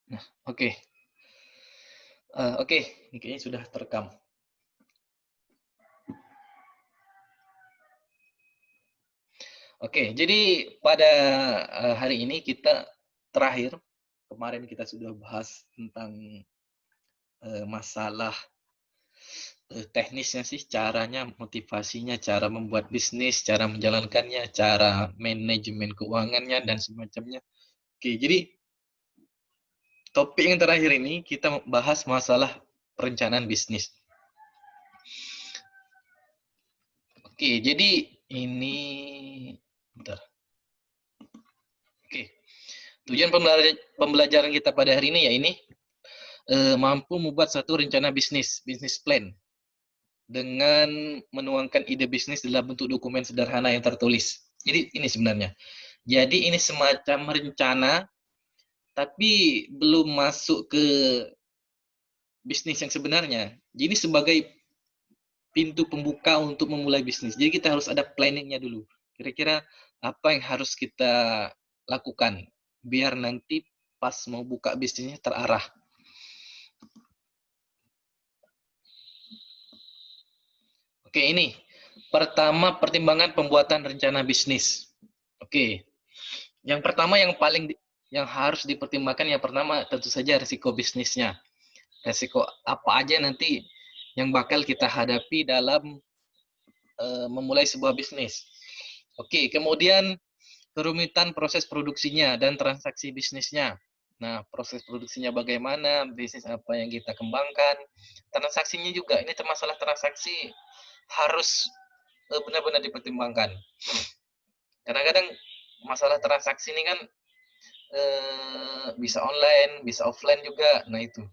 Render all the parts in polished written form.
Nah, oke. Oke, ini kayaknya sudah terekam. Oke, jadi pada hari ini kita terakhir, kemarin kita sudah bahas tentang masalah teknisnya sih, caranya, motivasinya, cara membuat bisnis, cara menjalankannya, cara manajemen keuangannya, dan semacamnya. Oke, jadi topik yang terakhir ini kita bahas masalah perencanaan bisnis. Oke, jadi ini bentar. Oke, tujuan pembelajaran kita pada hari ini ya ini mampu membuat satu rencana bisnis, bisnis plan dengan menuangkan ide bisnis dalam bentuk dokumen sederhana yang tertulis. Jadi ini sebenarnya. Jadi ini semacam rencana tapi belum masuk ke bisnis yang sebenarnya. Jadi sebagai pintu pembuka untuk memulai bisnis. Jadi kita harus ada planningnya dulu. Kira-kira apa yang harus kita lakukan biar nanti pas mau buka bisnisnya terarah. Oke, ini pertama pertimbangan pembuatan rencana bisnis. Oke, yang pertama yang harus dipertimbangkan yang pertama tentu saja risiko bisnisnya. Risiko apa aja nanti yang bakal kita hadapi dalam memulai sebuah bisnis. Oke, kemudian kerumitan proses produksinya dan transaksi bisnisnya. Nah, proses produksinya bagaimana, bisnis apa yang kita kembangkan, transaksinya juga. Ini masalah transaksi harus benar-benar dipertimbangkan. Kadang-kadang masalah transaksi ini kan bisa online, bisa offline juga. Nah, itu.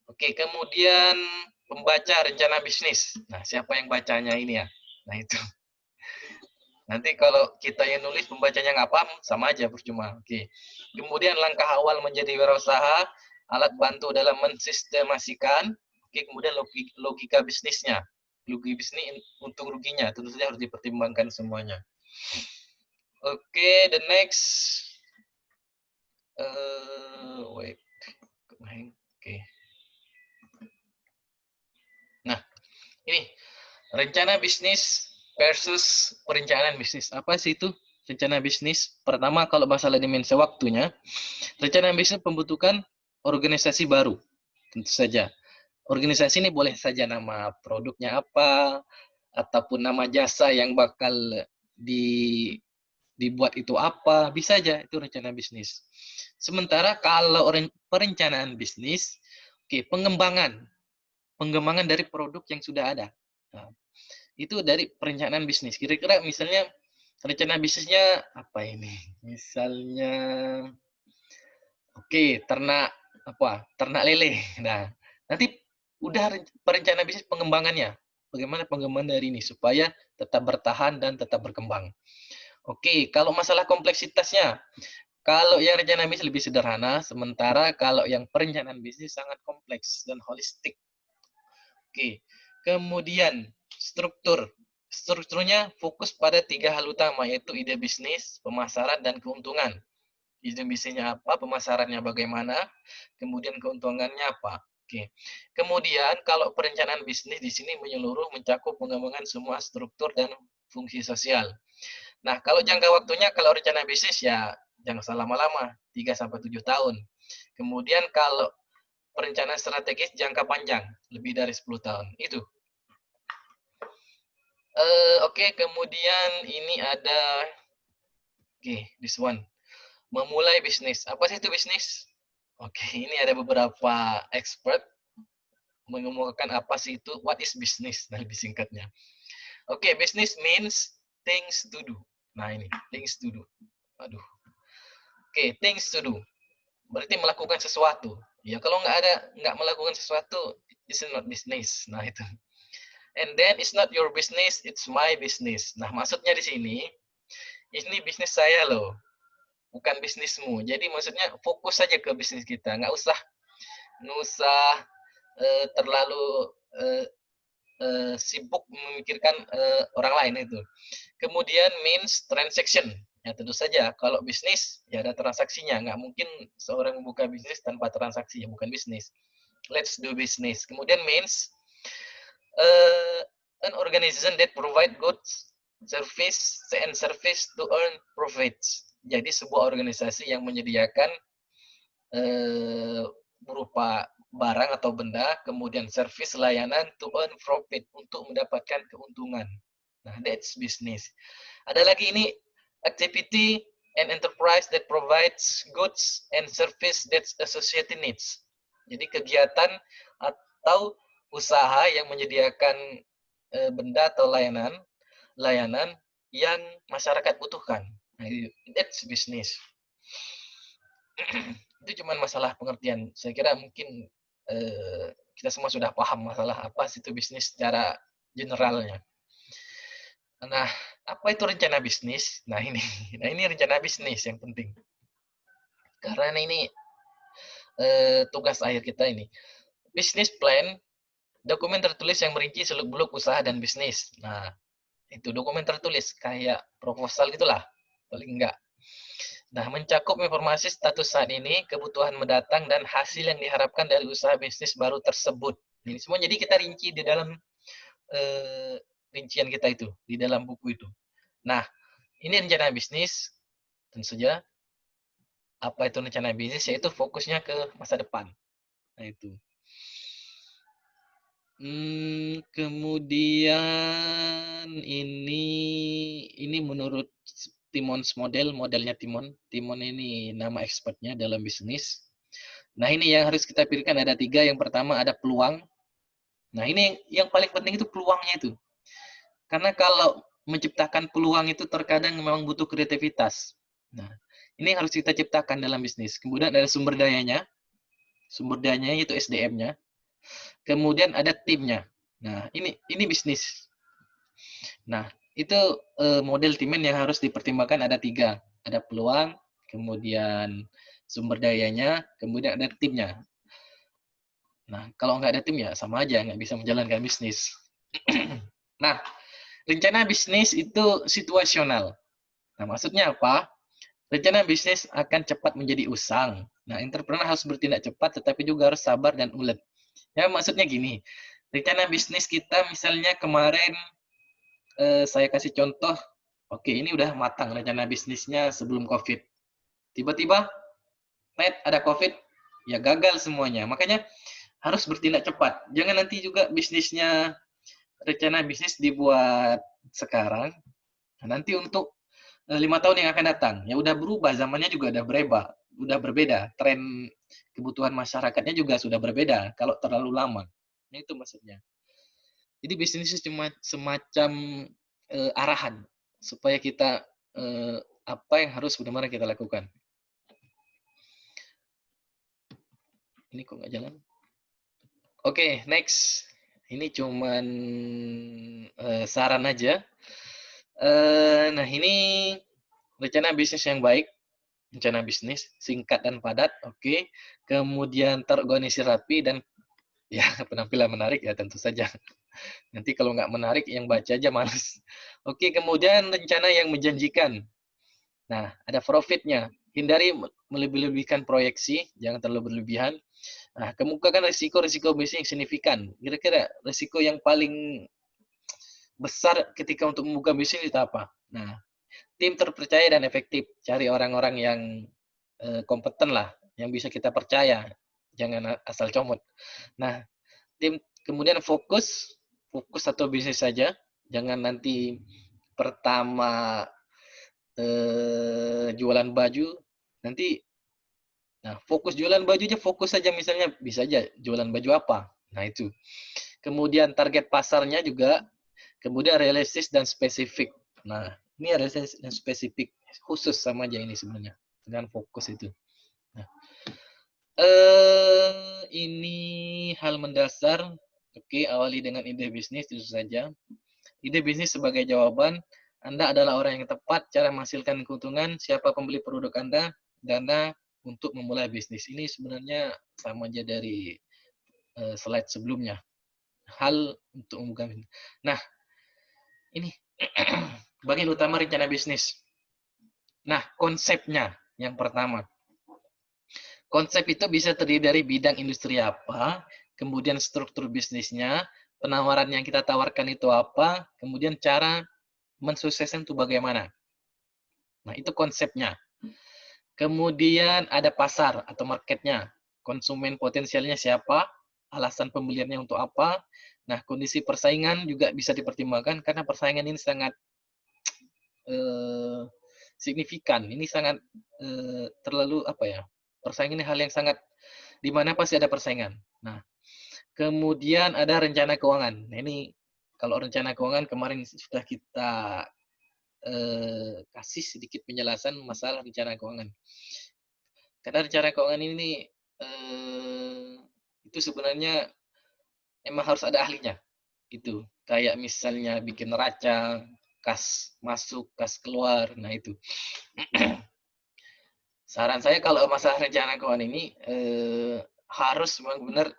Oke, kemudian pembaca rencana bisnis. Nah, siapa yang bacanya ini ya? Nah, itu. Nanti kalau kita yang nulis pembacanya nggak paham, sama aja percuma. Oke. Kemudian langkah awal menjadi wirausaha, alat bantu dalam mensistemasikan. Oke, kemudian logika bisnisnya. Logika bisnis untung ruginya, tentu saja harus dipertimbangkan semuanya. Oke, the next. Wait. Oke. Nah, ini rencana bisnis versus perencanaan bisnis. Apa sih itu rencana bisnis? Pertama, kalau masalah dimensi waktunya, rencana bisnis membutuhkan organisasi baru, tentu saja. Organisasi ini boleh saja nama produknya apa, ataupun nama jasa yang bakal dibuat itu apa, bisa aja itu rencana bisnis. Sementara kalau perencanaan bisnis, oke, pengembangan dari produk yang sudah ada. Nah, itu dari perencanaan bisnis. Kira-kira misalnya rencana bisnisnya apa ini? Misalnya oke, ternak lele. Nah, nanti udah perencana bisnis pengembangannya. Bagaimana pengembangan dari ini supaya tetap bertahan dan tetap berkembang. Oke, kalau masalah kompleksitasnya, kalau yang rencana bisnis lebih sederhana, sementara kalau yang perencanaan bisnis sangat kompleks dan holistik. Oke, kemudian struktur. Strukturnya fokus pada 3 hal utama, yaitu ide bisnis, pemasaran, dan keuntungan. Ide bisnisnya apa, pemasarannya bagaimana, kemudian keuntungannya apa. Oke. Kemudian kalau perencanaan bisnis di sini menyeluruh mencakup pengembangan semua struktur dan fungsi sosial. Nah, kalau jangka waktunya kalau rencana bisnis ya jangan usah lama-lama, 3 sampai 7 tahun. Kemudian kalau perencanaan strategis jangka panjang, lebih dari 10 tahun. Itu. Oke, kemudian ini ada this one. Memulai bisnis. Apa sih itu bisnis? Oke, ini ada beberapa expert mengemukakan apa sih itu, what is business, nah lebih singkatnya. Oke, business means things to do. Nah ini, things to do. Aduh. Oke, things to do. Berarti melakukan sesuatu. Ya kalau nggak melakukan sesuatu, it's not business. Nah itu. And then it's not your business, it's my business. Nah maksudnya di sini, ini bisnis saya loh, bukan bisnismu. Jadi maksudnya fokus saja ke bisnis kita, nggak usah terlalu sibuk memikirkan orang lain itu. Kemudian means transaction. Ya tentu saja kalau bisnis ya ada transaksinya, nggak mungkin seorang membuka bisnis tanpa transaksi, ya bukan bisnis. Let's do business. Kemudian means uh, an organization that provide goods, service to earn profits. Jadi sebuah organisasi yang menyediakan berupa barang atau benda, kemudian service layanan to earn profit untuk mendapatkan keuntungan. Nah, that's business. Ada lagi ini activity and enterprise that provides goods and service that society needs. Jadi kegiatan atau usaha yang menyediakan benda atau layanan yang masyarakat butuhkan. Nah, that's business. Itu cuma masalah pengertian. Saya kira mungkin kita semua sudah paham masalah apa itu bisnis secara generalnya. Nah, apa itu rencana bisnis? Nah ini rencana bisnis yang penting. Karena ini tugas akhir kita ini. Business plan, dokumen tertulis yang merinci seluk-beluk usaha dan bisnis. Nah, itu dokumen tertulis kayak proposal gitulah, paling enggak. Nah, mencakup informasi status saat ini, kebutuhan mendatang, dan hasil yang diharapkan dari usaha bisnis baru tersebut. Ini semua jadi kita rinci di dalam rincian kita itu, di dalam buku itu. Nah, ini rencana bisnis, tentu saja. Apa itu rencana bisnis? Yaitu fokusnya ke masa depan. Nah, itu. Kemudian ini menurut Timon's modelnya Timon. Timon ini nama expertnya dalam bisnis. Nah, ini yang harus kita pikirkan ada 3. Yang pertama ada peluang. Nah, ini yang paling penting itu peluangnya itu. Karena kalau menciptakan peluang itu terkadang memang butuh kreativitas. Nah, ini yang harus kita ciptakan dalam bisnis. Kemudian ada sumber dayanya. Sumber dayanya itu SDM-nya. Kemudian ada timnya. Nah, ini bisnis. Nah, itu model timen yang harus dipertimbangkan ada 3. Ada peluang, kemudian sumber dayanya, kemudian ada timnya. Nah, kalau nggak ada tim ya sama aja, nggak bisa menjalankan bisnis. Nah, rencana bisnis itu situasional. Nah, maksudnya apa? Rencana bisnis akan cepat menjadi usang. Nah, entrepreneur harus bertindak cepat, tetapi juga harus sabar dan ulet. Ya, maksudnya gini, rencana bisnis kita misalnya kemarin, saya kasih contoh, oke, ini udah matang rencana bisnisnya sebelum COVID. Tiba-tiba, ada COVID, ya gagal semuanya. Makanya harus bertindak cepat. Jangan nanti juga bisnisnya, rencana bisnis dibuat sekarang, nanti untuk 5 tahun yang akan datang, ya udah berubah, zamannya juga udah berbeda, tren kebutuhan masyarakatnya juga sudah berbeda kalau terlalu lama. Nah, itu maksudnya. Jadi bisnis itu cuma semacam arahan supaya kita apa yang harus benar-benar kita lakukan. Ini kok nggak jalan? Oke, next. Ini cuman saran aja. Nah, ini rencana bisnis yang baik. Rencana bisnis singkat dan padat, oke. Kemudian terorganisir rapi dan ya penampilan menarik ya tentu saja. Nanti kalau nggak menarik yang baca aja males. Oke, kemudian rencana yang menjanjikan. Nah, ada profitnya. Hindari melebih-lebihkan proyeksi, jangan terlalu berlebihan. Nah, kemukakan risiko-risiko bisnis yang signifikan. Kira-kira risiko yang paling besar ketika untuk membuka bisnis itu apa? Nah, tim terpercaya dan efektif. Cari orang-orang yang kompeten lah, yang bisa kita percaya. Jangan asal comot. Nah, tim kemudian fokus atau bisnis saja. Jangan nanti pertama jualan baju, nanti fokus jualan baju aja, fokus saja misalnya bisa aja jualan baju apa. Nah, itu. Kemudian target pasarnya juga, kemudian realistis dan spesifik. Nah, ini realistis dan spesifik, khusus sama aja ini sebenarnya dengan fokus itu. Nah, ini hal mendasar. Oke, awali dengan ide bisnis itu saja. Ide bisnis sebagai jawaban, Anda adalah orang yang tepat, cara menghasilkan keuntungan, siapa pembeli produk Anda, dana untuk memulai bisnis. Ini sebenarnya sama aja dari slide sebelumnya. Hal untuk membuka bisnis. Nah, ini bagian utama rencana bisnis. Nah, konsepnya yang pertama. Konsep itu bisa terdiri dari bidang industri apa, kemudian struktur bisnisnya, penawaran yang kita tawarkan itu apa, kemudian cara mensukseskan itu bagaimana. Nah, itu konsepnya. Kemudian ada pasar atau marketnya. Konsumen potensialnya siapa, alasan pembeliannya untuk apa. Nah, kondisi persaingan juga bisa dipertimbangkan karena persaingan ini sangat eh, signifikan. Ini sangat terlalu apa ya? Persaingan ini hal yang sangat di mana pasti ada persaingan. Nah, kemudian ada rencana keuangan. Nah, ini kalau rencana keuangan kemarin sudah kita kasih sedikit penjelasan masalah rencana keuangan. Karena rencana keuangan ini itu sebenarnya emang harus ada ahlinya. Itu kayak misalnya bikin neraca, kas masuk, kas keluar. Nah, itu. Saran saya kalau masalah rencana keuangan ini harus benar-benar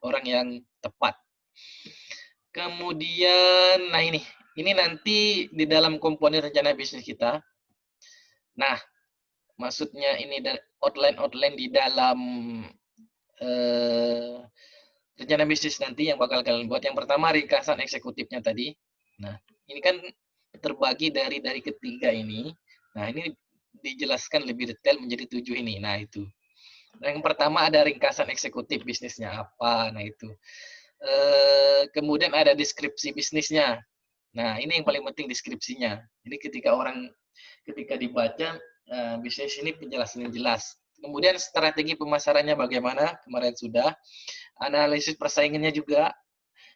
orang yang tepat. Kemudian, nah ini nanti di dalam komponen rencana bisnis kita. Nah, maksudnya ini outline-outline di dalam eh, rencana bisnis nanti yang bakal kalian buat. Yang pertama ringkasan eksekutifnya tadi. Nah, ini kan terbagi dari ketiga ini. Nah, ini dijelaskan lebih detail menjadi 7 ini. Nah, itu. Yang pertama ada ringkasan eksekutif bisnisnya apa. Nah, itu. Kemudian ada deskripsi bisnisnya. Nah, ini yang paling penting deskripsinya. Jadi ketika dibaca bisnis ini penjelasan yang jelas. Kemudian strategi pemasarannya bagaimana? Kemarin sudah. Analisis persaingannya juga.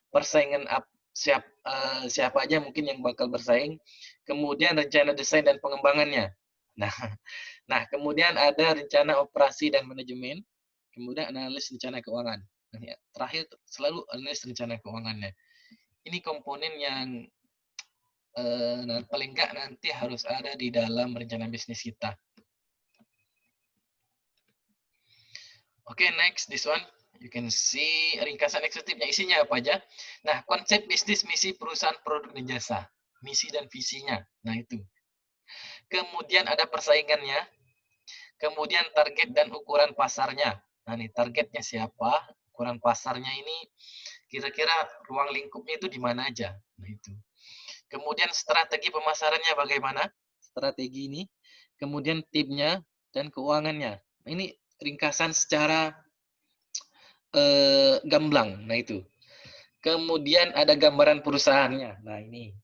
Persaingan siapa aja mungkin yang bakal bersaing. Kemudian rencana desain dan pengembangannya. Nah, kemudian ada rencana operasi dan manajemen. Kemudian analis rencana keuangan. Nah, terakhir selalu analis rencana keuangannya. Ini komponen yang paling enggak nanti harus ada di dalam rencana bisnis kita. Oke, next, this one. You can see ringkasan eksekutifnya, isinya apa aja. Nah, konsep bisnis, misi perusahaan, produk, dan jasa. Misi dan visinya. Nah, itu. Kemudian ada persaingannya. Kemudian target dan ukuran pasarnya. Nah, nih targetnya siapa? Ukuran pasarnya ini kira-kira ruang lingkupnya itu di mana aja. Nah, itu. Kemudian strategi pemasarannya bagaimana? Strategi ini. Kemudian timnya dan keuangannya. Nah, ini ringkasan secara gamblang. Nah, itu. Kemudian ada gambaran perusahaannya. Nah, ini.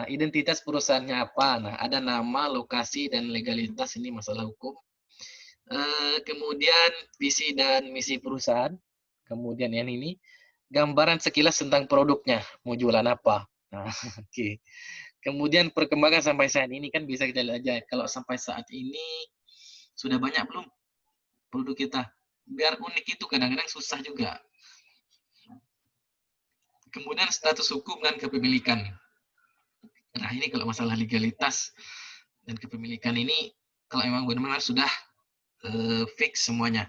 Identitas perusahaannya apa? Nah, ada nama, lokasi, dan legalitas. Ini masalah hukum. Kemudian visi dan misi perusahaan. Kemudian yang ini. Gambaran sekilas tentang produknya. Mau jualan apa? Nah, oke. Okay. Kemudian perkembangan sampai saat ini kan bisa kita lihat aja. Kalau sampai saat ini sudah banyak belum produk kita? Biar unik itu kadang-kadang susah juga. Kemudian status hukum dan kepemilikan. Nah, ini kalau masalah legalitas dan kepemilikan ini kalau memang benar-benar sudah fix semuanya.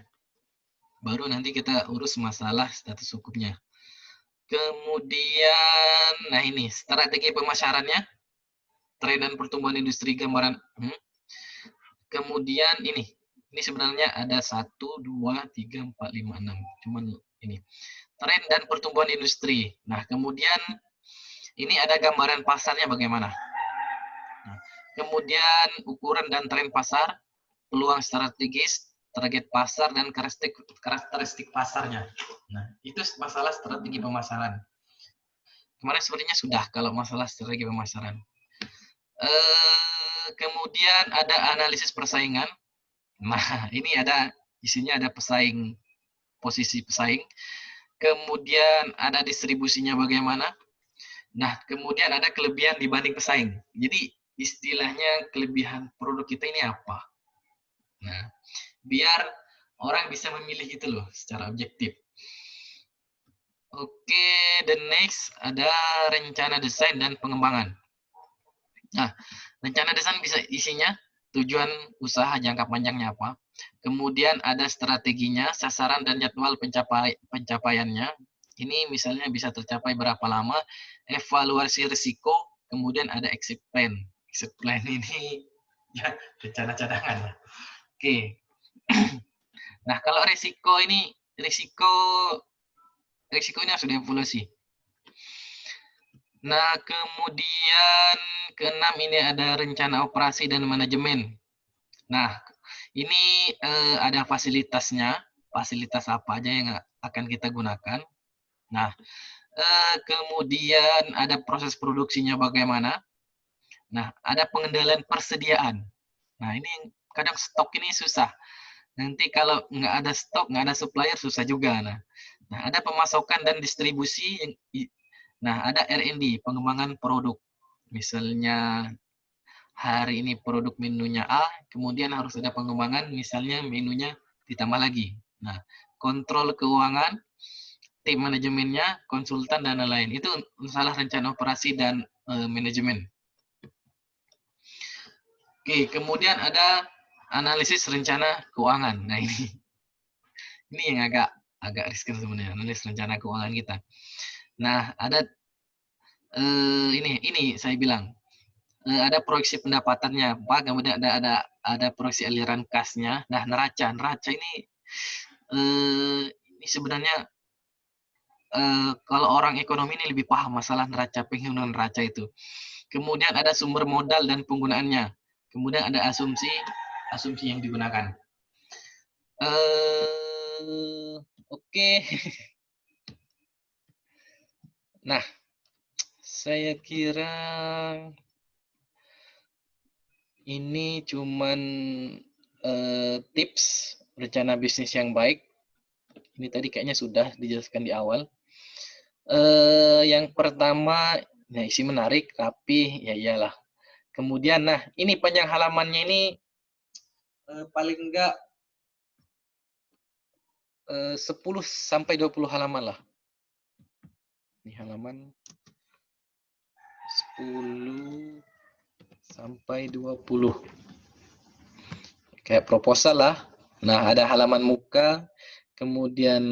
Baru nanti kita urus masalah status hukumnya. Kemudian, nah ini strategi pemasarannya, tren dan pertumbuhan industri gambaran. Kemudian ini sebenarnya ada 1, 2, 3, 4, 5, 6. Cuman ini tren dan pertumbuhan industri. Nah, kemudian ini ada gambaran pasarnya bagaimana. Nah, kemudian ukuran dan tren pasar, peluang strategis, target pasar, dan karakteristik pasarnya. Nah, itu masalah strategi pemasaran. Kemarin sebenarnya sudah kalau masalah strategi pemasaran. Kemudian ada analisis persaingan. Nah, ini isinya ada pesaing, posisi pesaing. Kemudian ada distribusinya bagaimana. Nah, kemudian ada kelebihan dibanding pesaing. Jadi istilahnya kelebihan produk kita ini apa. Nah, biar orang bisa memilih gitu loh secara objektif. Oke, the next ada rencana desain dan pengembangan. Nah, rencana desain bisa isinya tujuan usaha jangka panjangnya apa. Kemudian ada strateginya, sasaran dan jadwal pencapaiannya. Ini misalnya bisa tercapai berapa lama, evaluasi risiko, kemudian ada exit plan. Exit plan ini Ya, rencana cadangan. Oke. Nah, kalau risiko ini ini harus dievaluasi. Nah, kemudian keenam ini ada rencana operasi dan manajemen. Nah, ini ada fasilitasnya, fasilitas apa aja yang akan kita gunakan. Nah, kemudian ada proses produksinya bagaimana. Nah, ada pengendalian persediaan. Nah, ini kadang stok ini susah. Nanti kalau nggak ada stok, nggak ada supplier, susah juga. Nah, ada pemasokan dan distribusi. Nah, ada R&D, pengembangan produk. Misalnya hari ini produk menunya A, kemudian harus ada pengembangan, misalnya menunya ditambah lagi. Nah, kontrol keuangan, tim manajemennya, konsultan, dan lain-lain. Itu masalah rencana operasi dan manajemen. Oke, kemudian ada analisis rencana keuangan. Nah, ini yang agak riskan sebenarnya, analisis rencana keuangan kita. Nah, ada ini saya bilang ada proyeksi pendapatannya, Pak. Kemudian ada proyeksi aliran kasnya. Nah, neraca ini sebenarnya kalau orang ekonomi ini lebih paham masalah neraca, penggunaan neraca itu. Kemudian ada sumber modal dan penggunaannya. Kemudian ada asumsi yang digunakan. Oke. Nah, saya kira ini cuman tips rencana bisnis yang baik. Ini tadi kayaknya sudah dijelaskan di awal. Yang pertama, nah isi menarik, rapi, ya iyalah. Kemudian, nah ini panjang halamannya ini paling enggak 10 sampai 20 halaman lah. Ini halaman 10 sampai 20. Kayak proposal lah. Nah, ada halaman muka, kemudian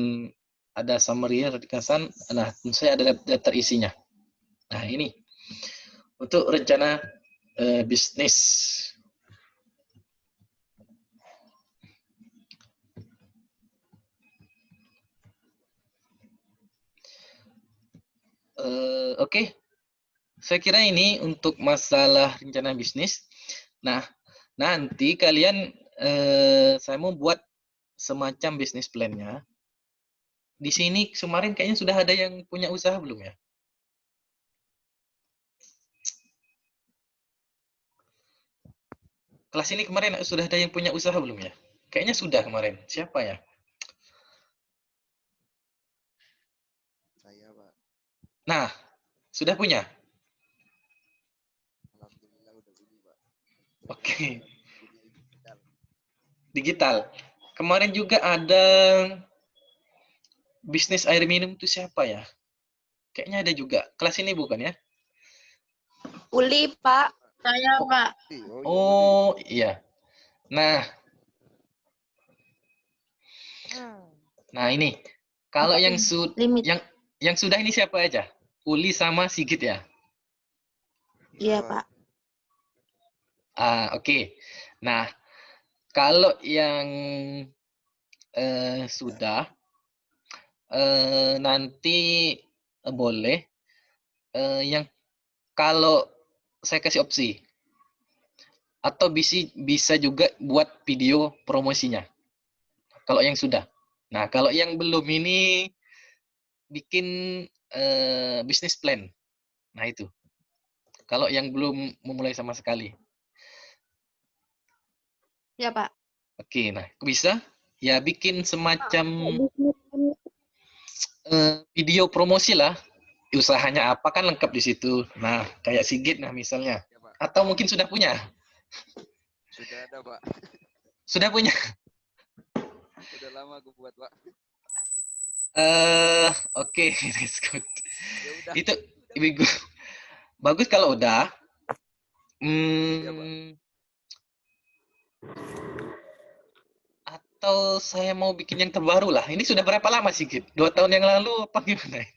ada summary ringkasan. Nah, tentu saja ada daftar isinya. Nah, ini untuk rencana bisnis. Oke. Saya kira ini untuk masalah rencana bisnis. Nah, nanti kalian saya mau buat semacam bisnis plan-nya. Di sini kemarin kayaknya sudah ada yang punya usaha belum ya? Kelas ini kemarin sudah ada yang punya usaha belum ya? Kayaknya sudah kemarin. Siapa ya? Saya, Pak. Nah, sudah punya? Alhamdulillah udah punya, Pak. Oke. Digital. Digital. Kemarin juga ada bisnis air minum itu siapa ya? Kayaknya ada juga. Kelas ini bukan ya? Uli, Pak. Saya, Oh, Pak. oh iya. Nah, ini. Kalau yang sudah ini siapa aja? Uli sama Sigit ya? Iya, Pak. Oke. Nah, kalau yang sudah nanti boleh yang kalau saya kasih opsi atau bisa juga buat video promosinya. Kalau yang sudah. Nah, kalau yang belum ini bikin bisnis plan. Nah, itu. Kalau yang belum memulai sama sekali. Ya, Pak. Oke, nah bisa ya bikin semacam video promosi lah. Usahanya apa kan lengkap di situ. Nah, kayak Sigit nah misalnya. Ya, Pak. Atau mungkin sudah punya. Sudah ada, Pak. Sudah punya. Udah lama aku buat, Pak. Oke, that's good. Ya udah. Itu bagus kalau udah. Ya, Pak. Atau saya mau bikin yang terbaru lah. Ini sudah berapa lama sih, Git? 2 tahun yang lalu apa gimana?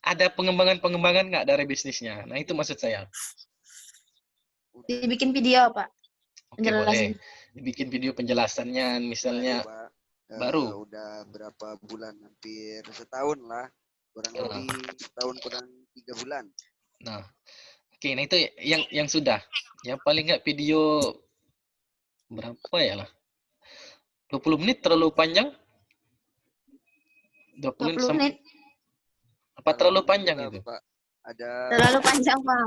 Ada pengembangan nggak dari bisnisnya? Nah, itu maksud saya. Udah. Dibikin video, Pak. Oke, boleh. Penjelasan. Dibikin video penjelasannya, misalnya Baru, Pak. baru. Udah berapa bulan? Hampir setahun lah. Kurang lebih setahun kurang 3 bulan. Nah, oke, nah itu yang sudah. Yang paling nggak video berapa ya lah? 20 menit terlalu panjang? 20 menit 20 menit. apa terlalu panjang Alhamdulillah, itu? Pak. Ada Terlalu panjang, Pak.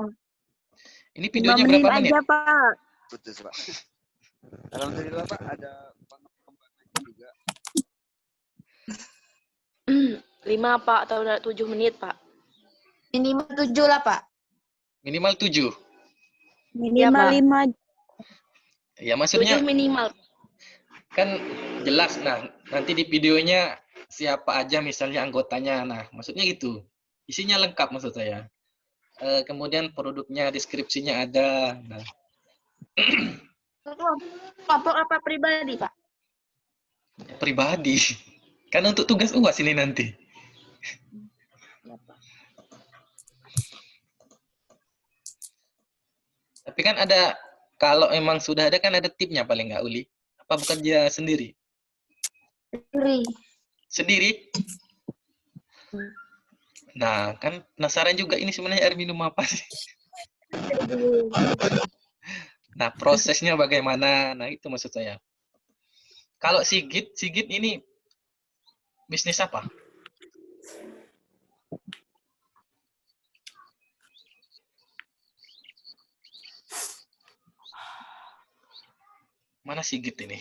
Ini 5 videonya menit berapa menit? aja, Pak. putus, Pak. Alhamdulillah, Pak, ada pengembangannya juga. 5 Pak atau 7 menit Pak? Minimal 7 lah, Pak. Minimal 7. Minimal Pak. 5. Ya 7 maksudnya minimal. kan jelas. Nah, nanti di videonya siapa aja misalnya anggotanya. Nah, maksudnya gitu. Isinya lengkap maksud saya. Kemudian produknya, deskripsinya ada. Nah, Kelompok apa pribadi, Pak? pribadi. Kan untuk tugas UAS ini nanti. Tapi kan ada, kalau emang sudah ada kan ada tipnya paling nggak, Uli? Apa bukan dia sendiri? Sendiri. Sendiri? Nah, kan penasaran juga ini sebenarnya air minum apa sih? Nah, prosesnya bagaimana? Nah, itu maksud saya. Kalau Sigit ini bisnis apa? Mana Sigit ini?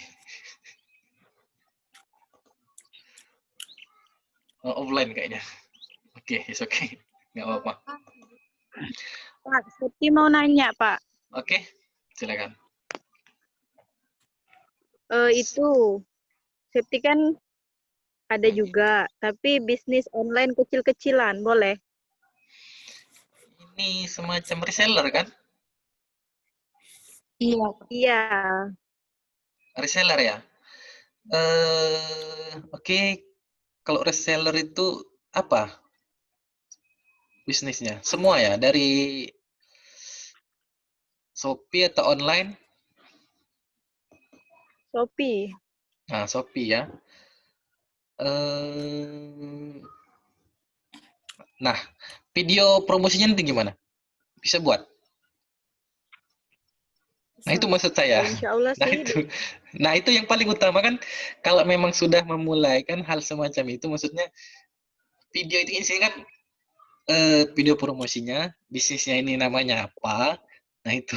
Oh, offline kayaknya. Oke, it's okay. Nggak apa-apa. Pak, Septi mau nanya, Pak. Oke, silakan. Itu, Septi kan ada juga, tapi bisnis online kecil-kecilan, boleh? Ini semacam reseller kan? Iya. Iya, Reseller ya? Oke. Kalau reseller itu apa bisnisnya? Semua ya? Dari Shopee atau online? Shopee. Nah, Shopee ya. Nah, video promosinya nanti gimana? Bisa buat? Nah, itu maksud saya. Insya Allah Nah, sih. itu yang paling utama kan, kalau memang sudah memulai kan hal semacam itu, maksudnya video itu isinya kan video promosinya, bisnisnya ini namanya apa. Nah, itu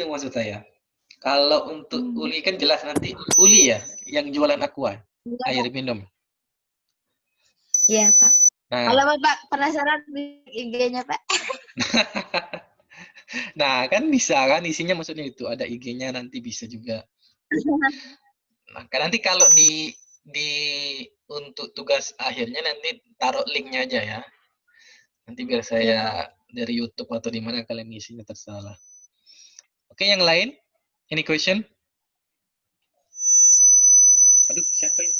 maksud saya. Kalau untuk Uli kan jelas nanti Uli ya yang jualan aqua, air minum. Iya, Pak. Nah, Kalau Bapak penasaran IG-nya, Pak. nah kan bisa kan isinya maksudnya itu ada IG-nya nanti bisa juga. Nah, kan nanti kalau di untuk tugas akhirnya nanti taruh linknya aja ya. Nanti biar saya dari YouTube atau di mana kalian isinya terserah. Oke, yang lain? Any question? Aduh, siapa ini?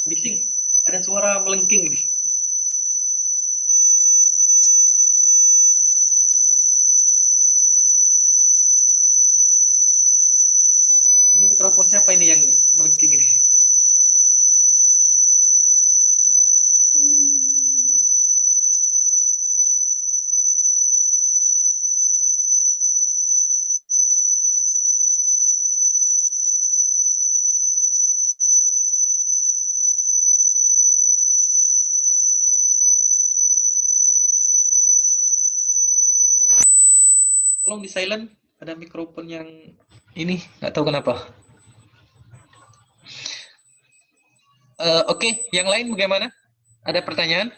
Bising. Ada suara melengking nih. Ini mikrofon siapa ini yang melengking ini? Tolong di silent, ada mikrofon yang ini, nggak tahu kenapa. Oke, yang lain bagaimana? Ada pertanyaan?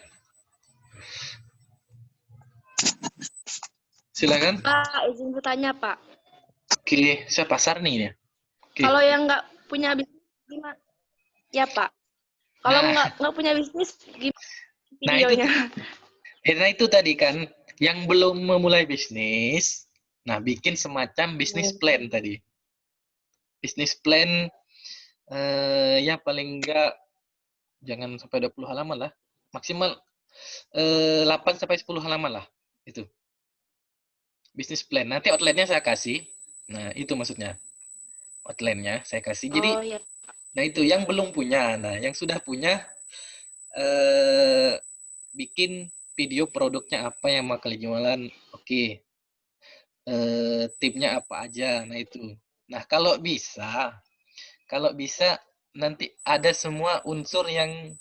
Silakan. Pak, izin bertanya Pak. Oke, saya pasar nih ya. Oke. Kalau yang nggak punya bisnis gimana? Ya Pak. Kalau Nah. nggak punya bisnis gimana Nah, videonya? Nah itu tadi kan, yang belum memulai bisnis, nah bikin semacam bisnis plan tadi. Bisnis plan, ya paling enggak jangan sampai 20 halaman lah. Maksimal 8 sampai 10 halaman lah. Itu. bisnis plan. Nanti outline-nya saya kasih. Nah, itu maksudnya. Outline-nya saya kasih. Jadi, Oh ya. nah itu yang belum punya. Nah, yang sudah punya eh bikin video produknya apa yang bakal jualan. Oke. Tipnya apa aja. Nah, itu. Nah, kalau bisa nanti ada semua unsur yang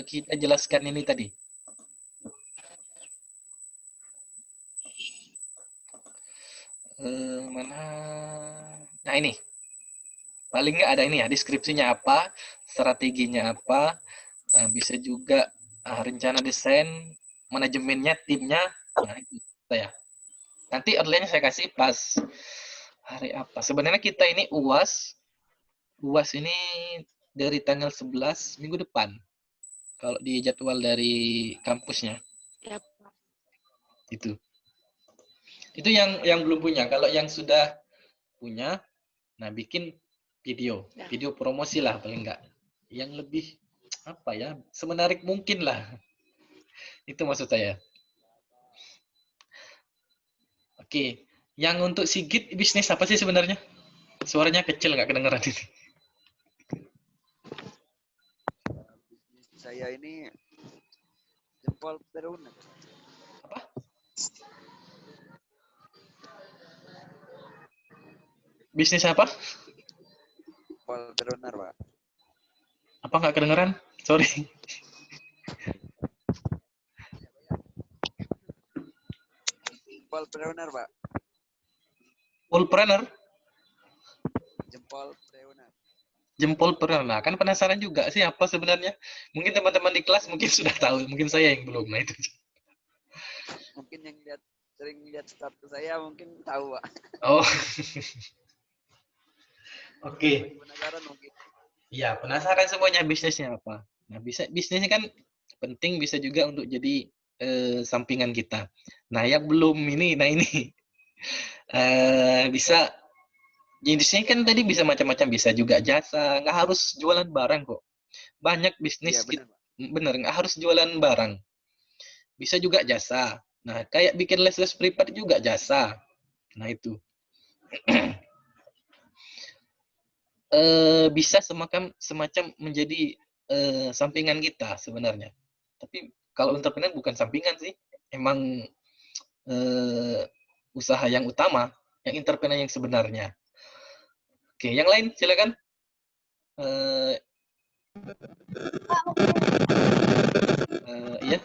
kita jelaskan ini tadi. Mana? Nah, ini. Paling nggak ada ini ya, deskripsinya apa, strateginya apa, nah, bisa juga rencana desain, manajemennya, timnya. Nah, itu saya. Nanti outline-nya saya kasih pas hari apa. Sebenarnya kita ini UAS ini dari tanggal 11 minggu depan. Kalau di jadwal dari kampusnya Ya, Pak. itu. Itu yang belum punya. Kalau yang sudah punya, nah bikin video, Ya. video promosi lah paling enggak. Yang lebih apa ya, semenarik mungkin lah. Itu maksud saya. Oke, yang untuk Sigit bisnis apa sih sebenarnya? Suaranya kecil nggak kedengeran ini. Bisnis saya ini jempol perunak. Apa? Bisnis apa? Jempol perunar, Pak. Apa nggak kedengeran? Sorry. Jempol perunar, Pak. Fullpreneur, Jempol perunar. jempol pernah. Nah, kan penasaran juga sih apa sebenarnya. Mungkin teman-teman di kelas mungkin sudah tahu, mungkin saya yang belum. Nah, itu. Mungkin yang sering lihat status saya mungkin tahu, Pak. Oh. Oke. Lagi penasaran mungkin. Ya, penasaran semuanya bisnisnya apa. Nah, bisnisnya kan penting, bisa juga untuk jadi sampingan kita. Nah, yang belum ini, nah ini bisa jenisnya kan tadi bisa macam-macam, bisa juga jasa, nggak harus jualan barang kok. Banyak Iya, bisnis benar, Pak. bener, nggak harus jualan barang. Bisa juga jasa. Nah, kayak bikin les-les privat juga jasa. Nah, itu. Bisa semacam menjadi sampingan kita sebenarnya. Tapi kalau entrepreneur bukan sampingan sih, emang usaha yang utama, yang entrepreneur yang sebenarnya. Oke, yang lain silakan. Iya,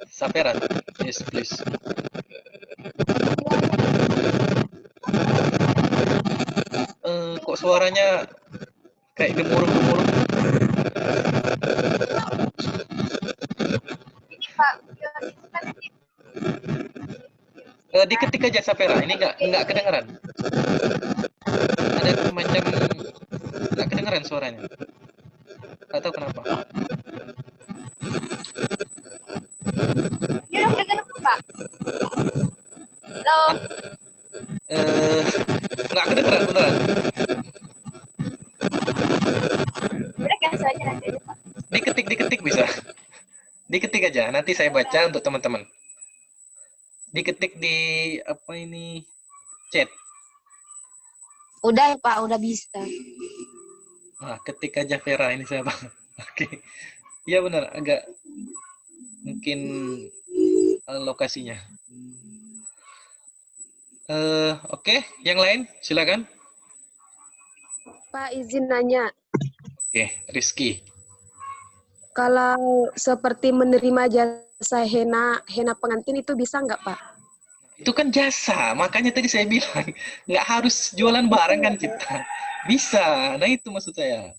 Sapera, yes please. Kok suaranya kayak gemuruh-gemuruh? Diketik aja Sapera, ini nggak kedengeran. Ada semacam nggak kedengeran suaranya. Nggak tahu kenapa. Ini udah kedengeran, Pak. Halo. Nggak kedengeran beneran. Udah cancel aja nanti, Pak. Diketik bisa. Diketik aja, nanti saya baca untuk teman-teman. Diketik di apa ini chat. Udah ya, Pak, udah bisa. Nah, ketik aja Vera ini siapa? Oke. Iya benar, agak mungkin lokasinya. Oke, yang lain silakan. Pak, izin nanya. Oke, Rizky. Kalau seperti menerima jasa henna pengantin itu bisa nggak, Pak? Itu kan jasa, makanya tadi saya bilang nggak harus jualan barang kan kita. Bisa, nah itu maksud saya.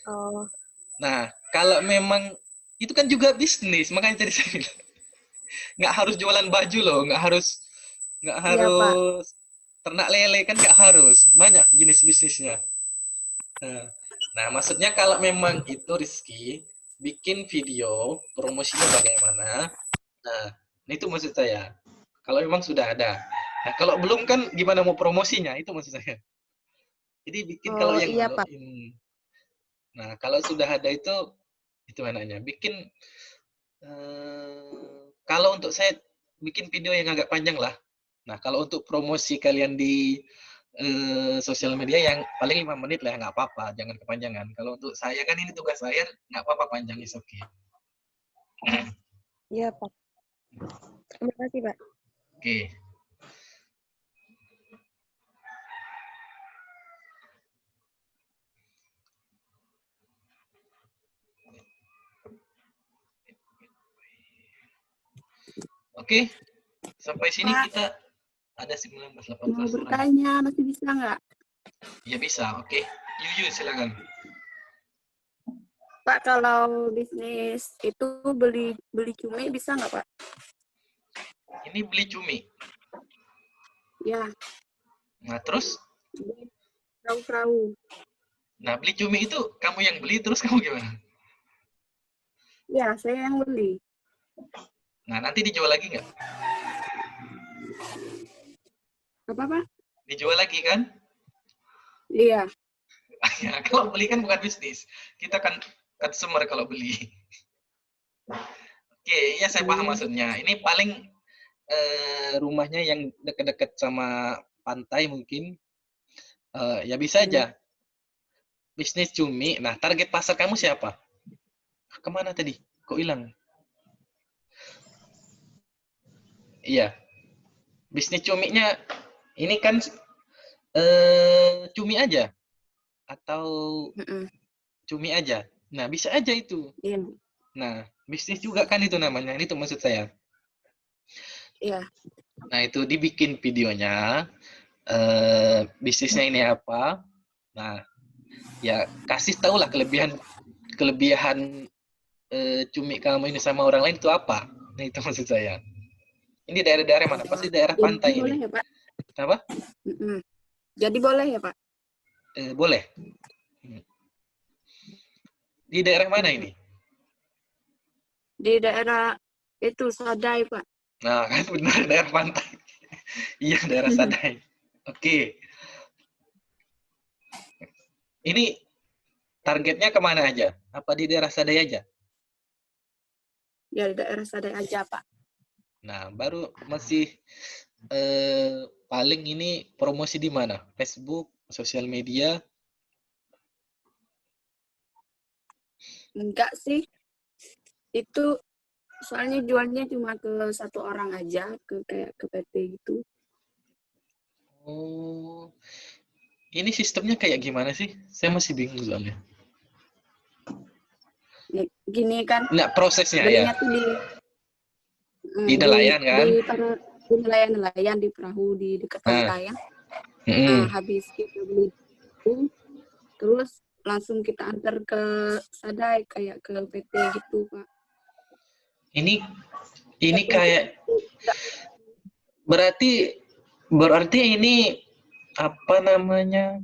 Oh, Nah, kalau memang itu kan juga bisnis, makanya tadi saya bilang nggak harus jualan baju loh, nggak harus iya, Pak. ternak lele kan nggak harus, banyak jenis bisnisnya. Nah, maksudnya kalau memang itu Rizky bikin video promosinya bagaimana, nah itu maksud saya. Kalau memang sudah ada, nah kalau belum kan gimana mau promosinya, itu maksud saya. Jadi bikin kalau Oh, yang iya, Pak. nah kalau sudah ada itu enaknya bikin. Kalau untuk saya bikin video yang agak panjang lah, Nah, kalau untuk promosi kalian di sosial media yang paling 5 menit lah, nggak apa-apa, jangan kepanjangan. Kalau untuk saya kan ini tugas saya, nggak apa-apa panjang, is oke. Iya, Pak. Terima kasih, Pak. Oke. Oke, sampai sini Pak. kita ada 19, 18 Mau orang. bertanya, masih bisa nggak? Ya bisa, oke. Yuyu, silakan. Pak, kalau bisnis itu beli cumi bisa nggak, Pak? Ini beli cumi. Ya, Nah, terus? beli perahu-perahu. Nah, beli cumi itu kamu yang beli, terus kamu gimana? Ya, saya yang beli. Nah, nanti dijual lagi nggak? Apa, Pak? Dijual lagi kan? Iya. Ya, kalau beli kan bukan bisnis. Kita kan consumer kalau beli. Oke, ya saya paham maksudnya. Ini paling rumahnya yang dekat-dekat sama pantai mungkin. Ya bisa aja. Bisnis cumi. Nah, target pasar kamu siapa? Kemana tadi? Kok hilang? Iya. Bisnis cuminya ini kan cumi aja atau cumi aja. Nah, bisa aja itu. Iya. Nah, bisnis juga kan itu namanya. Ini tuh maksud saya. Iya. Nah, itu dibikin videonya. Bisnisnya ini apa? Nah, ya kasih tahu lah kelebihan cumi kamu ini sama orang lain itu apa? Nah, itu maksud saya. Ini daerah-daerah mana? Pasti daerah pantai Jadi boleh ini. ya, Pak? Apa? Jadi boleh ya, Pak? Boleh. Di daerah mana ini? Di daerah itu Sadai, Pak. Nah, kan benar daerah pantai. Iya, daerah Sadai. Oke. Ini targetnya kemana aja? Apa di daerah Sadai aja? Ya, di daerah Sadai aja, Pak. Nah, baru masih paling ini promosi di mana? Facebook, sosial media? Enggak sih. Itu soalnya jualnya cuma ke satu orang aja, kayak ke PT gitu. Oh, ini sistemnya kayak gimana sih? Saya masih bingung soalnya. Ya, gini kan, Nggak, prosesnya belinya ya? tuh Di nelayan kan? di nelayan-nelayan di perahu di dekat pantai ya. Mm-mm. Nah, habis kita beli itu, terus langsung kita antar ke Sadai kayak ke PT gitu, Pak. Ini kayak berarti ini apa namanya?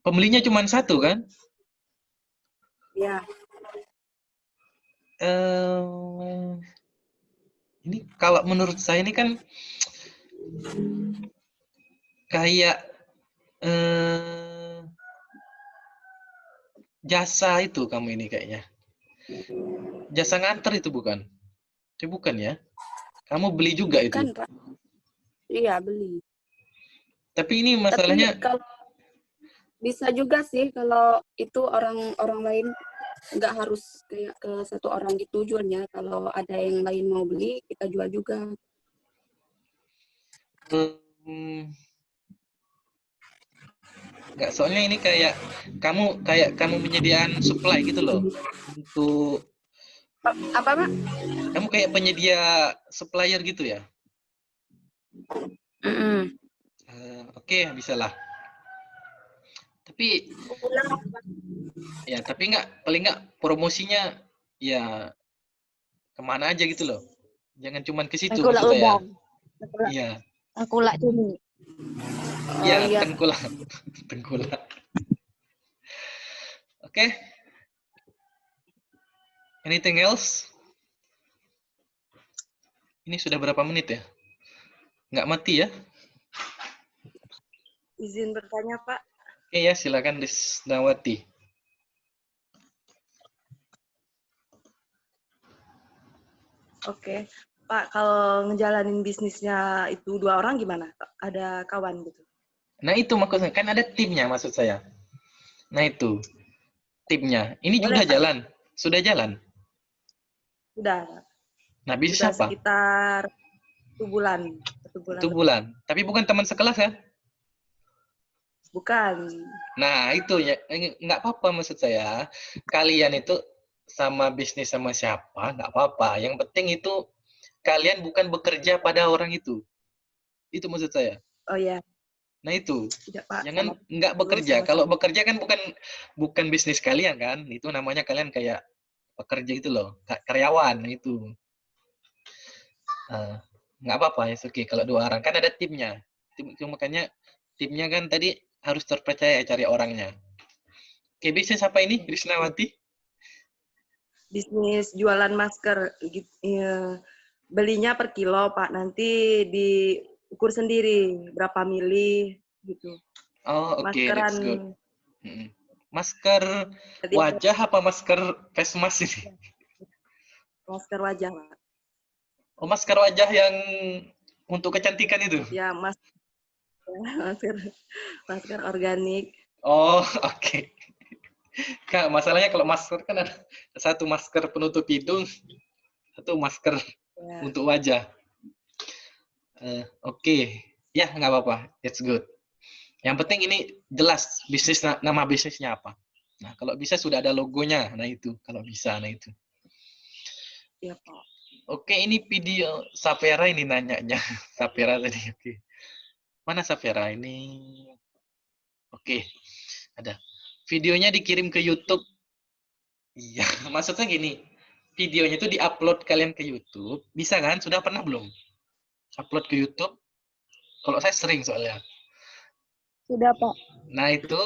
Pembelinya cuma satu kan? Ya, Ini kalau menurut saya ini kan kayak jasa itu kamu ini kayaknya. Jasa nganter itu bukan? Itu bukan ya? Kamu beli juga itu. bukan, Pak. Iya, beli. Tapi ini masalahnya. Tapi kalau bisa juga sih kalau itu orang lain nggak harus kayak ke satu orang gitu jualnya. Kalau ada yang lain mau beli, kita jual juga. Nggak, soalnya ini kayak kamu menyediakan supply gitu loh untuk Apa, Pak? kamu kayak penyedia supplier gitu ya? Oke, bisa lah. Tapi ya, tapi paling nggak promosinya ya kemana aja gitu loh. Jangan cuma ke situ Tengkulak maksud saya. udang. Iya. Tengkulak cumi. Iya, iya. tengkulak. Tengkulak. Oke. Anything else? Ini sudah berapa menit ya? Nggak mati ya? Izin bertanya, Pak. Oke ya, silakan Risnawati. Oke. Pak, kalau ngejalanin bisnisnya itu 2 orang gimana? Ada kawan gitu? Nah itu maksudnya, kan ada timnya maksud saya. Nah itu, timnya. Ini Boleh, sudah Pak? jalan. Sudah jalan. Udah, Nah, bisnis udah apa? sekitar 1 bulan. 1 bulan Satu lebih. bulan. Tapi bukan teman sekelas kan? Bukan. Nah, itu ya, nggak apa-apa maksud saya. Kalian itu sama bisnis sama siapa, nggak apa-apa. Yang penting itu kalian bukan bekerja pada orang itu. Itu maksud saya. Oh ya, Nah itu, tidak Pak. jangan Sama nggak belum bekerja. Kalau sama-sama. bekerja kan bukan bisnis kalian kan. Itu namanya kalian kayak pekerja itu loh, karyawan itu. Nggak apa-apa ya, oke. Kalau 2 orang kan ada timnya. Makanya timnya kan tadi harus terpercaya cari orangnya. Oke, bisnis apa ini, Krisnawati? Bisnis jualan masker gitu. Ya, belinya per kilo, Pak. Nanti diukur sendiri berapa mili gitu. Oh, oke, that's good. Maskeran. Masker Jadi wajah apa masker face mask ini? masker wajah, Pak. Oh, masker wajah yang untuk kecantikan itu? Ya, masker organik. Oh, oke. Kak, masalahnya kalau masker kan ada satu masker penutup hidung, satu masker Ya. untuk wajah. Oke. Ya, nggak apa-apa. It's good. Yang penting ini jelas bisnis, nama bisnisnya apa. Nah, kalau bisa sudah ada logonya. Nah, itu. Kalau bisa, nah itu. Ya, Pak. Oke, ini video Sapera ini nanyanya. Sapera tadi, oke. Mana Sapera ini? Oke, ada. Videonya dikirim ke YouTube. Iya, maksudnya gini. Videonya itu diupload kalian ke YouTube. Bisa kan? Sudah pernah belum? Upload ke YouTube? Kalau saya sering soalnya. Sudah, Pak. Nah, itu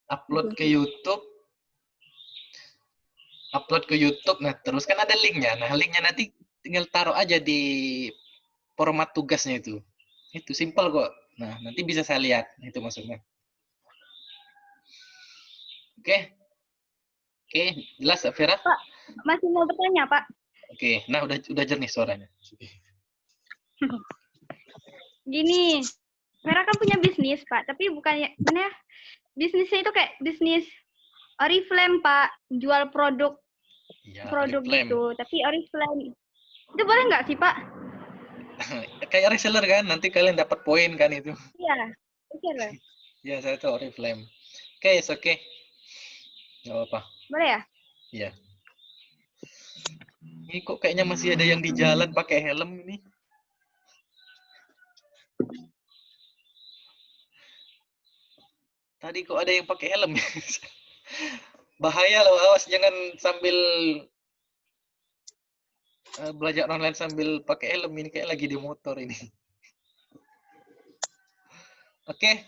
upload ke YouTube. Upload ke YouTube. Nah, terus kan ada linknya. Nah, linknya nanti tinggal taruh aja di format tugasnya itu. Itu simple kok. Nah, nanti bisa saya lihat. Itu maksudnya. Oke. Oke, jelas Vera? Pak, masih mau bertanya, Pak. Oke, nah udah jernih suaranya. Gini, Vera kan punya bisnis, Pak, tapi bukannya mana bisnisnya itu kayak bisnis Oriflame, Pak, jual produk Iya, produk Oriflame. gitu, tapi Oriflame itu boleh nggak sih, Pak? Kayak reseller kan, nanti kalian dapat poin kan itu. Iya, oke lah. Ya, saya tahu Oriflame. Oke, oke. Nggak apa-apa. Boleh ya? Iya. Ini kok kayaknya masih ada yang di jalan pakai helm ini. Tadi kok ada yang pakai helm. Bahaya loh, awas jangan sambil belajar online sambil pakai helm, ini kayak lagi di motor ini. Oke.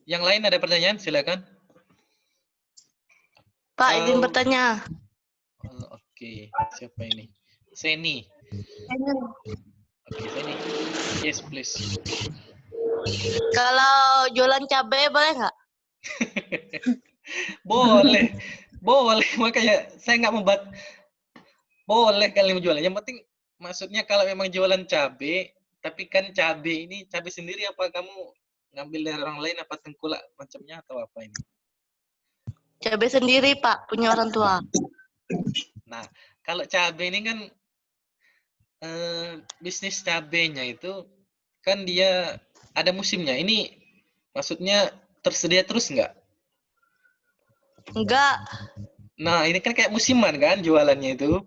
Yang lain ada pertanyaan, silakan. Pak, izin bertanya. Oke, siapa ini? Seni. Oke, Seni. Yes, please. Kalau jualan cabai boleh nggak? Boleh, boleh. Makanya saya nggak membuat. Boleh kalian jualan. Yang penting, maksudnya kalau memang jualan cabai, tapi kan cabai ini cabai sendiri apa kamu ngambil dari orang lain apa tengkulak macamnya atau apa ini? Cabai sendiri, Pak, punya orang tua. Nah, kalau cabai ini kan bisnis cabainya itu kan dia ada musimnya. Ini maksudnya tersedia terus nggak? Enggak. Nah, ini kan kayak musiman kan jualannya itu.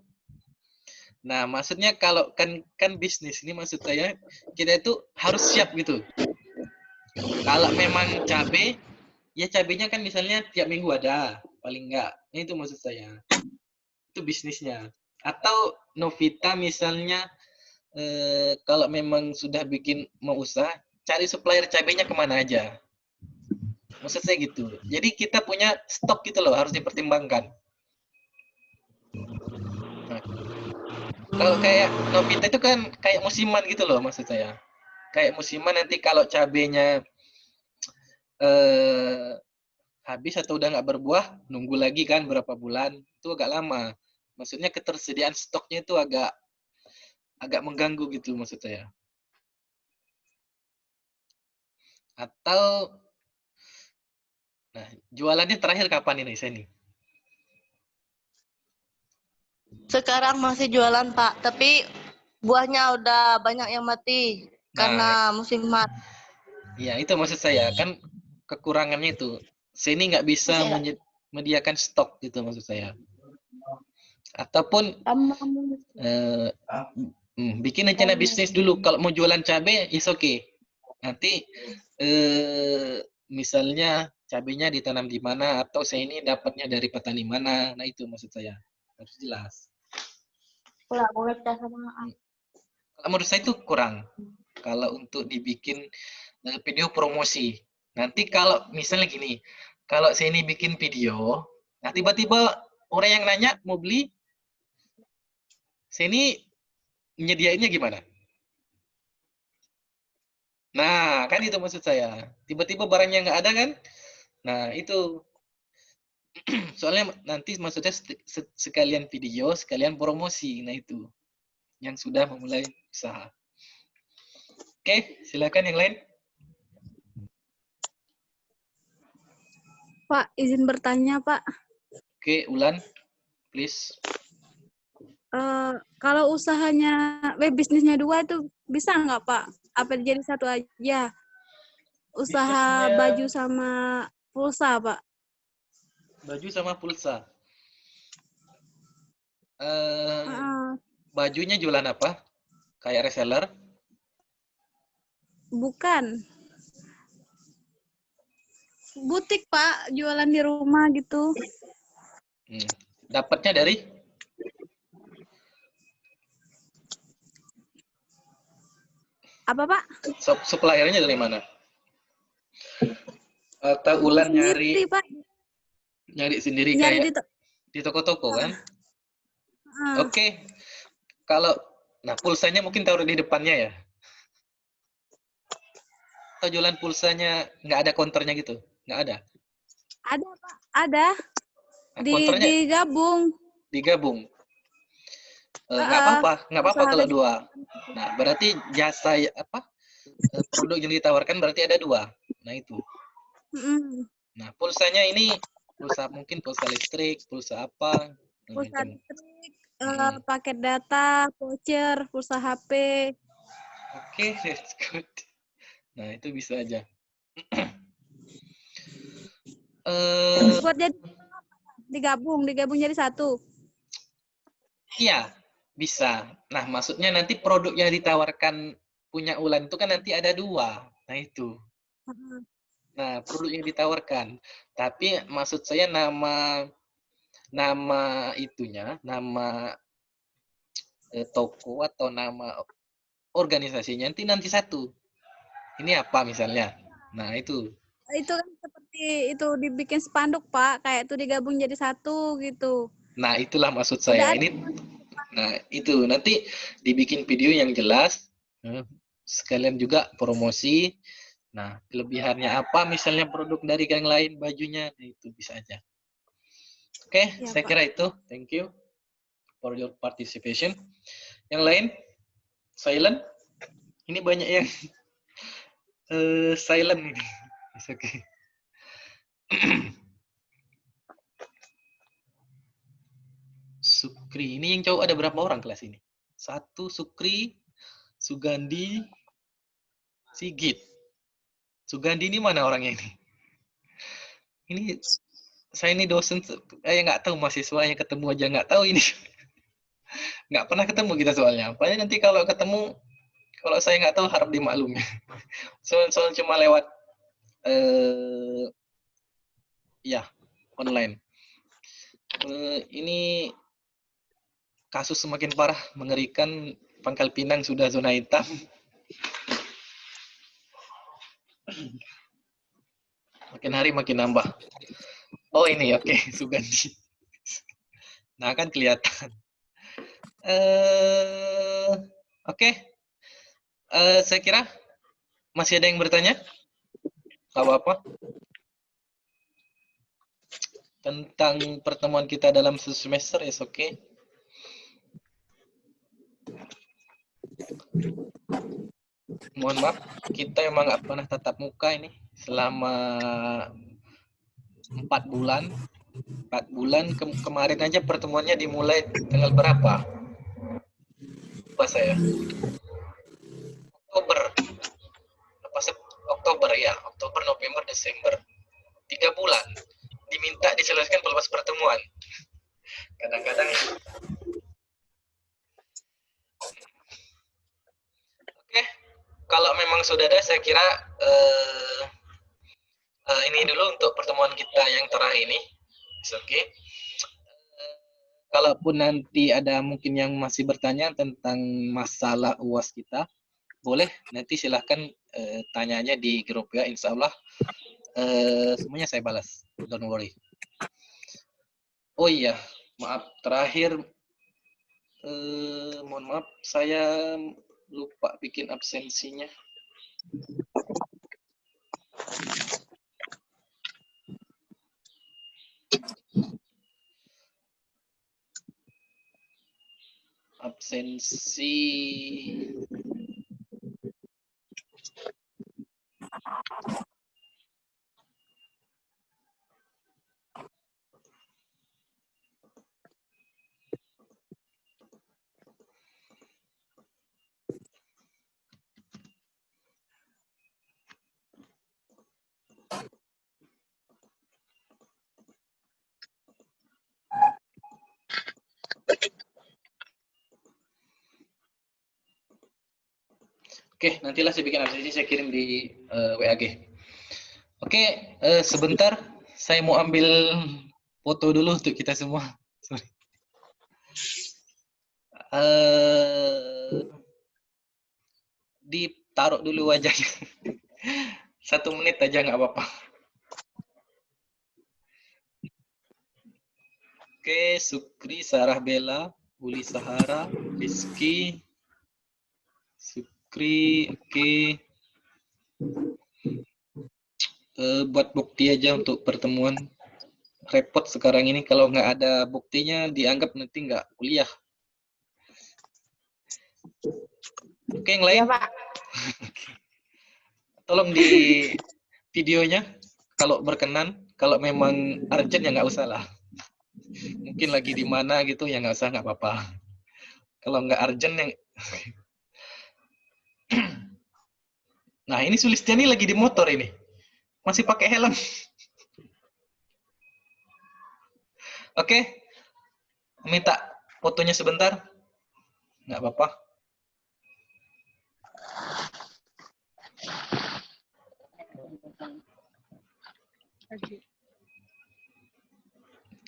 Nah, maksudnya kalau kan bisnis ini maksud saya kita itu harus siap gitu. Kalau memang cabai, ya cabainya kan misalnya tiap minggu ada, paling enggak. Nah, itu maksud saya. Itu bisnisnya. Atau Novita misalnya kalau memang sudah bikin mau usaha, cari supplier cabainya kemana aja. Maksud saya gitu. Jadi kita punya stok gitu loh, harus dipertimbangkan. Nah, kalau kayak Novita itu kan kayak musiman gitu loh maksud saya. Kayak musiman nanti kalau cabainya habis atau udah nggak berbuah, nunggu lagi kan berapa bulan, itu agak lama. Maksudnya ketersediaan stoknya itu agak mengganggu gitu maksud saya. Atau nah, jualannya terakhir kapan ini saya nih? Sekarang masih jualan, Pak. Tapi buahnya udah banyak yang mati Nah, karena musim mati. ya itu maksud saya kan kekurangannya itu. Saya ini nggak bisa menyediakan stok gitu maksud saya. Ataupun bikin rencana bisnis dulu. Kalau mau jualan cabai, is okay. Nanti misalnya cabainya ditanam di mana atau saya ini dapatnya dari petani mana. Nah itu maksud saya harus jelas. Kalau menurut saya itu kurang. Kalau untuk dibikin video promosi. Nanti kalau misalnya gini, kalau saya ini bikin video, nah tiba-tiba orang yang nanya mau beli, saya ini nyediainnya gimana? Nah, kan itu maksud saya. Tiba-tiba barangnya nggak ada kan? Nah, itu. Soalnya nanti maksudnya sekalian video, sekalian promosi. Nah, itu. Yang sudah memulai usaha. Oke, silakan yang lain. Pak, izin bertanya, Pak. Oke, Ulan, please. Kalau usahanya web bisnisnya 2 itu bisa nggak, Pak? Apa jadi satu aja? Usaha Bisnisnya baju sama pulsa, Pak. baju sama pulsa. Heeh. Bajunya jualan apa? Kayak reseller? Bukan. Butik, Pak. Jualan di rumah gitu. Dapatnya dari? Apa, Pak? Suppliernya dari mana? Atau Ulan Sendiri, Pak. nyari sendiri Nyari kayak di toko-toko kan? Oke. Kalau nah pulsanya mungkin taruh di depannya ya? Atau jualan pulsanya nggak ada counternya gitu? Nggak ada? Ada, Pak. Ada. Nah, counternya Digabung. digabung. Nggak apa-apa kalau dua. Nah, berarti jasa produk yang ditawarkan berarti ada dua. Nah, itu. Nah, pulsanya ini mungkin pulsa listrik, pulsa apa? Pulsa listrik, paket data, voucher, pulsa HP. Oke, that's good. Nah, itu bisa aja. Buat jadi digabung jadi satu. Iya, bisa. Nah, maksudnya nanti produk yang ditawarkan punya Ulan itu kan nanti ada dua. Nah, itu. Nah, produk yang ditawarkan. Tapi maksud saya nama itunya, nama toko atau nama organisasinya nanti satu. Ini apa misalnya? Nah, itu. Itu kan seperti itu dibikin spanduk, Pak. Kayak itu digabung jadi satu gitu. Nah, itulah maksud saya. Nah, itu nanti dibikin video yang jelas. Sekalian juga promosi. Nah, kelebihannya apa? Misalnya produk dari yang lain, bajunya, itu bisa aja. Oke, Ya, saya Pak. kira itu. Thank you for your participation. Yang lain? Silent? Ini banyak yang silent ini. It's okay. Sukri. Ini yang cowok ada berapa orang kelas ini? 1, Sukri, Sugandi, Sigit. Sugandi ini mana orangnya ini? Ini saya ini dosen, nggak tahu mahasiswanya ketemu aja nggak tahu ini. Nggak pernah ketemu kita soalnya. Apalagi nanti kalau ketemu, kalau saya nggak tahu harap dimaklumi. Soal cuma lewat ya online. Ini kasus semakin parah, mengerikan. Pangkal Pinang sudah zona hitam. Makin hari makin nambah. Oh ini oke, Sugandi. Nah kan kelihatan. Oke. Saya kira masih ada yang bertanya? Apa-apa? Tentang pertemuan kita dalam semester, oke. Mohon maaf, kita emang nggak pernah tatap muka ini selama 4 bulan. 4 bulan kemarin aja pertemuannya dimulai tanggal berapa? Lupa saya. Oktober. Oktober ya, Oktober, November, Desember. 3 bulan. Diminta diselesaikan pelepas pertemuan. Kadang-kadang. Oke, kalau memang sudah ada, saya kira ini dulu untuk pertemuan kita yang terakhir ini. Oke. Kalaupun nanti ada mungkin yang masih bertanya tentang masalah UAS kita, boleh nanti silahkan tanya aja di grup ya, insya Allah semuanya saya balas, don't worry. Oh iya, maaf terakhir, mohon maaf saya lupa bikin absensinya. Absensi. Oke, nantilah saya bikin absensi, saya kirim di WAG. Oke, sebentar, saya mau ambil foto dulu untuk kita semua. Sorry. Ditaruh dulu wajahnya. 1 menit aja nggak apa-apa. Oke, Sukri, Sarah Bella, Uli Sahara, Rizky, Sukri, oke. Buat bukti aja untuk pertemuan. Repot sekarang ini kalau nggak ada buktinya dianggap nanti nggak kuliah. Oke, yang lain? Iya, Pak. Tolong di videonya kalau berkenan, kalau memang urgent ya nggak usah lah. Mungkin lagi di mana gitu ya nggak usah, nggak apa-apa. Kalau nggak urgent yang nah ini Sulistiani lagi di motor ini, masih pakai helm. Oke, minta fotonya sebentar, nggak apa-apa.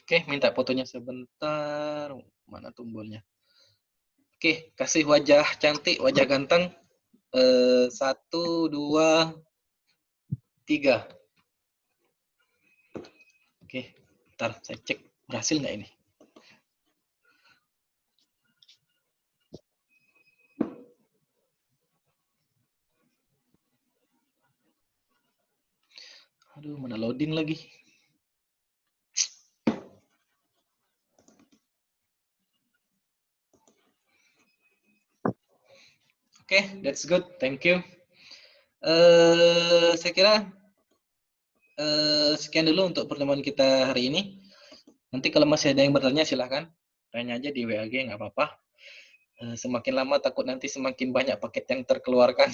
Oke, minta fotonya sebentar. Mana tombolnya? Oke, kasih wajah cantik, wajah ganteng. 1, 2, 3. Oke, ntar saya cek berhasil nggak ini. Aduh, mana loading lagi. Oke, that's good. Thank you. Saya kira sekian dulu untuk pertemuan kita hari ini. Nanti kalau masih ada yang bertanya silahkan tanya aja di WAG, nggak apa-apa. Semakin lama takut nanti semakin banyak paket yang terkeluarkan.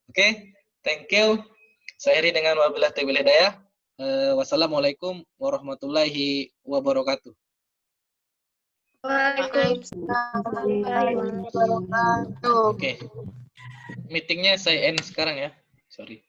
Oke, thank you. Saya akhiri dengan wabillahi taufiq wal hidayah. Wassalamualaikum warahmatullahi wabarakatuh. Waalaikumsalam warahmatullahi wabarakatuh. Oke. Meetingnya saya end sekarang ya. Sorry.